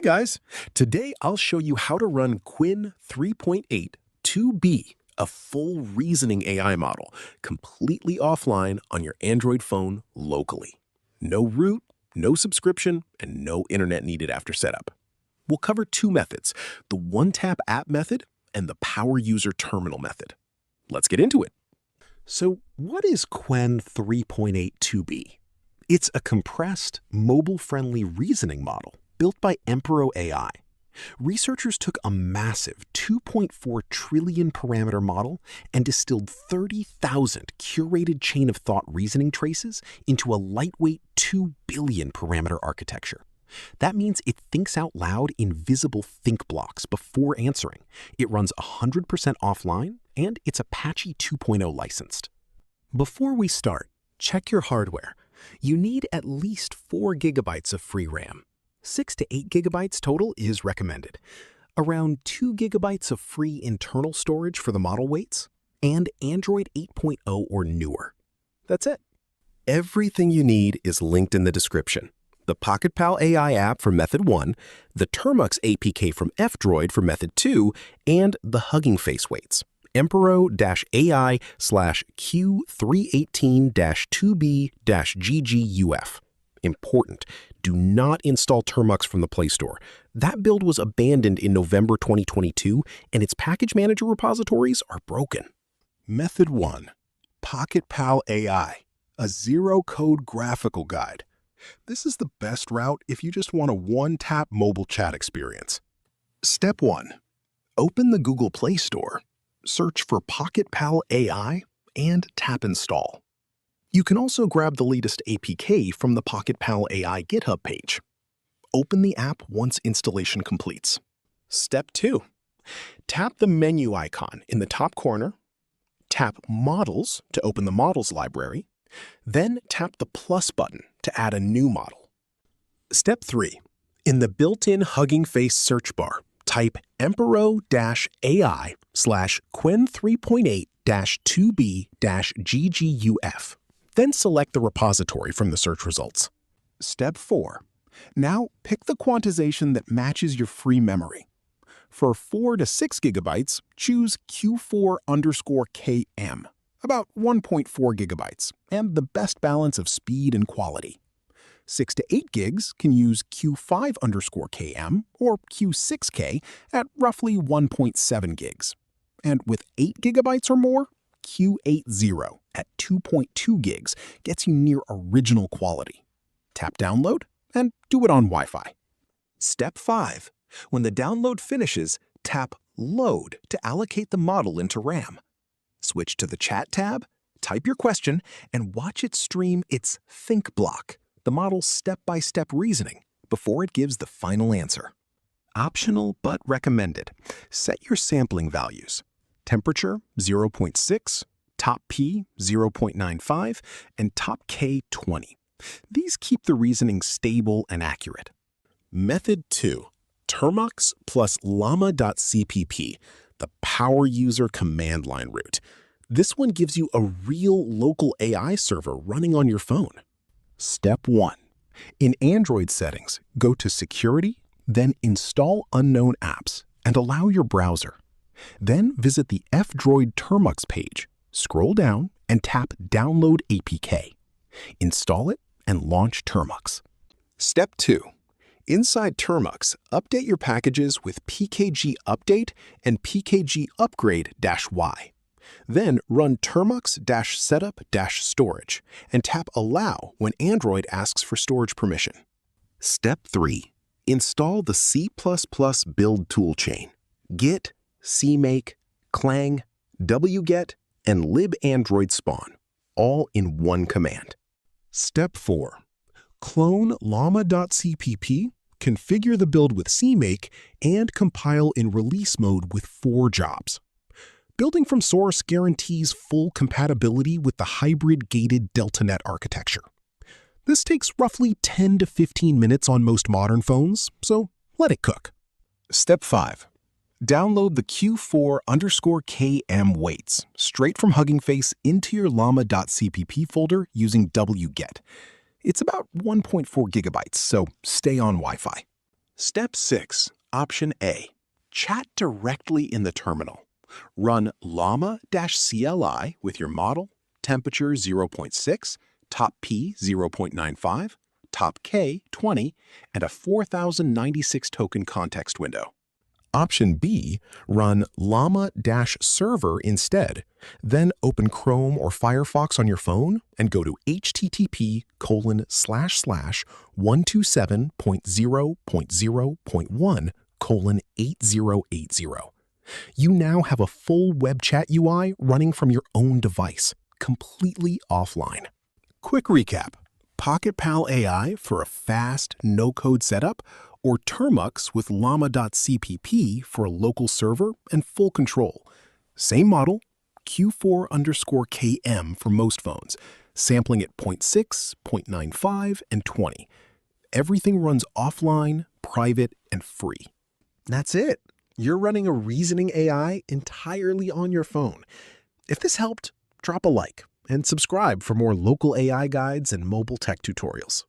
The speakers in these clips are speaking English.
Hey guys, today I'll show you how to run Qwen3.8 2B, a full reasoning AI model, completely offline on your Android phone locally. No root, no subscription, and no internet needed after setup. We'll cover two methods, the one-tap app method and the power user terminal method. Let's get into it. So what is Qwen3.8 2B? It's a compressed, mobile-friendly reasoning model built by Emperor AI. Researchers took a massive 2.4 trillion parameter model and distilled 30,000 curated chain of thought reasoning traces into a lightweight 2 billion parameter architecture. That means it thinks out loud in visible think blocks before answering. It runs 100% offline, and it's Apache 2.0 licensed. Before we start, check your hardware. You need at least 4 gigabytes of free RAM. 6 to 8 gigabytes total is recommended. Around 2 gigabytes of free internal storage for the model weights, and Android 8.0 or newer. That's it. Everything you need is linked in the description. The PocketPal AI app for Method 1, the Termux APK from F-Droid for Method 2, and the Hugging Face weights. Emperor-AI/Q318-2B-GGUF. Important, do not install Termux from the Play Store. That build was abandoned in November 2022, and its package manager repositories are broken. Method 1. PocketPal AI, a zero-code graphical guide. This is the best route if you just want a one-tap mobile chat experience. Step 1. Open the Google Play Store, search for PocketPal AI, and tap Install. You can also grab the latest APK from the PocketPal AI GitHub page. Open the app once installation completes. Step 2. Tap the menu icon in the top corner, tap Models to open the Models library, then tap the plus button to add a new model. Step 3. In the built-in Hugging Face search bar, type Emperor-AI/Qwen3.8-2B-GGUF. Then select the repository from the search results. Step 4. Now pick the quantization that matches your free memory. For 4 to 6 gigabytes, choose Q4_KM, about 1.4 gigabytes, and the best balance of speed and quality. 6 to 8 gigs can use Q5_KM or Q6K at roughly 1.7 gigs. And with 8 gigabytes or more, Q80 at 2.2 gigs gets you near original quality. Tap Download and do it on Wi-Fi. Step 5. When the download finishes, tap Load to allocate the model into RAM. Switch to the Chat tab, type your question, and watch it stream its think block, the model's step-by-step reasoning, before it gives the final answer. Optional but recommended. Set your sampling values. Temperature 0.6, top P 0.95, and top K 20. These keep the reasoning stable and accurate. Method 2. Termux plus llama.cpp, the power user command line route. This one gives you a real local AI server running on your phone. Step 1. In Android settings, go to Security, then Install Unknown Apps, and allow your browser. Then visit the F-Droid Termux page, scroll down, and tap Download APK. Install it and launch Termux. Step 2. Inside Termux, update your packages with pkg update and pkg upgrade-y. Then run termux-setup-storage and tap Allow when Android asks for storage permission. Step 3. Install the C++ build toolchain, git, cmake, clang, wget, and libandroid spawn, all in one command. Step 4. Clone llama.cpp, configure the build with cmake, and compile in release mode with 4 jobs. Building from source guarantees full compatibility with the hybrid gated DeltaNet architecture. This takes roughly 10 to 15 minutes on most modern phones, so let it cook. Step 5. Download the Q4_KM weights straight from Hugging Face into your llama.cpp folder using wget. It's about 1.4 gigabytes, so stay on Wi-Fi. Step 6, Option A. Chat directly in the terminal. Run llama-CLI with your model, temperature 0.6, top P 0.95, top K 20, and a 4096 token context window. Option B, run llama-server instead. Then open Chrome or Firefox on your phone and go to http://127.0.0.1:8080. You now have a full web chat UI running from your own device, completely offline. Quick recap. PocketPal AI for a fast, no-code setup, or Termux with llama.cpp for a local server and full control. Same model, Q4_KM for most phones, sampling at 0.6, 0.95, and 20. Everything runs offline, private, and free. That's it. You're running a reasoning AI entirely on your phone. If this helped, drop a like and subscribe for more local AI guides and mobile tech tutorials.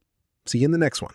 See you in the next one.